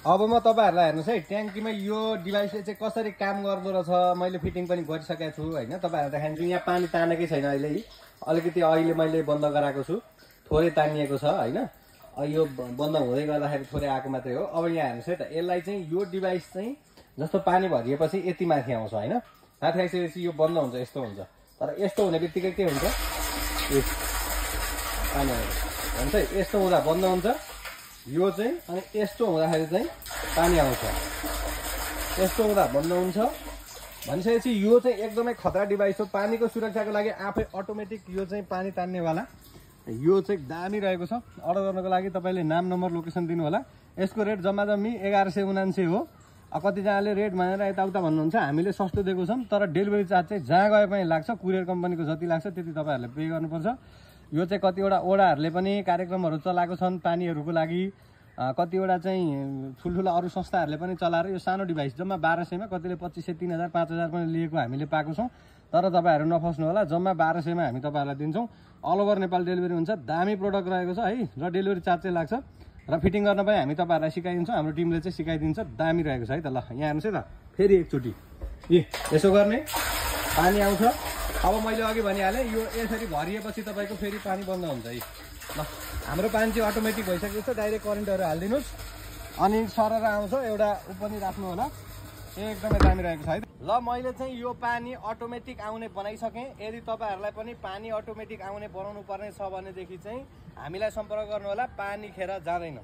अब म तपाईहरुलाई हेर्नुस् है ट्याङ्कीमा यो डिभाइसले चाहिँ कसरी काम गर्दो रहेछ मैले फिटिङ पनि गरिसकेको छु हैन तपाईहरुलाई देखाउँछु यहाँ पानी तानेकै छैन अहिले अलिकति अहिले मैले बन्द गराएको छु थोरै तानिएको छ हैन यो बन्द हुँदै गर्दाखेरि थोरै आएको मात्रै हो अब यहाँ हेर्नुस् है त यसलाई चाहिँ यो डिभाइस चाहिँ जस्तो पानी भरिएपछि यति माथि आउँछ हैन माथि आइसकेपछि यो बन्द हुन्छ यस्तो हुन्छ तर यस्तो हुनेबित्तिकै के हुन्छ पानी हुन्छ यस्तो हुँदा बन्द हुन्छ यो चाहिँ अनि यस्तो हुँदाखेरि चाहिँ पानी आउँछ यस्तो हुँदा बन्द हुन्छ भनिसकेपछि यो चाहिँ एकदमै खतरा डिभाइस हो पानीको सुरक्षाको लागि आफै अटोमेटिक यो चाहिँ पानी तान्नेवाला यो चाहिँ दामी रहेको छ अर्डर गर्नको लागि तपाईले नाम नम्बर लोकेसन दिनु होला यसको रेट जम्मा जम्मी 1179 हो कतिजनाले रेट भनेर यताउता भन्नुहुन्छ हामीले सस्तो दिएको छौं तर डेलिभरी चार्ज चाहिँ जहाँ गए पनि लाग्छ कुरियर कम्पनीको जति लाग्छ त्यति तपाईहरुले पे गर्नुपर्छ यो चाहिँ कतिवटा ओडाहरुले पनि कार्यक्रमहरु चलाएको छन् पानीहरुको लागि कतिवटा चाहिँ ठुलठुला अरु संस्थाहरुले पनि चलाएर यो सानो डिभाइस जम्मा 1200 मा कतिले 2500 3000 5000 पनि लिएको हामीले पाएको छौं तर तपाईहरु नफस्नु होला जम्मा 1200 मा हामी तपाईहरुलाई दिन्छौं अल ओभर नेपाल डेलिभरी हुन्छ दामी प्रोडक्ट रहेको छ है र डेलिभरी चार्ज चाहिँ लाग्छ र फिटिङ गर्न पनि हामी तपाईहरुलाई सिकाइदिन्छौं हाम्रो टिमले चाहिँ सिकाइदिन्छ दामी रहेको छ है त ल यहाँ हेर्नुस् है त फेरि एकचोटी यसो गर्ने पानी आउँछ अब मैले अघि भनिहाले यो यसरी भरिएपछि तपाईको फेरि पानी बन्द हुन्छ है ल हाम्रो पानी चाहिँ अटोमेटिक भइसकेको छ डाइरेक्ट करेन्टहरु हाल्दिनुस् अनि सरर आउँछ एउटा पनि राख्नु होला एकदमै दामी रहेको छ है ल मैले चाहिँ यो पानी अटोमेटिक आउने बनाइसके यदि तपाईहरुलाई पनि पानी अटोमेटिक आउने बनाउनु पर्ने छ भनेदेखि चाहिँ हामीलाई सम्पर्क गर्नु होला पानी खेर जाँदैन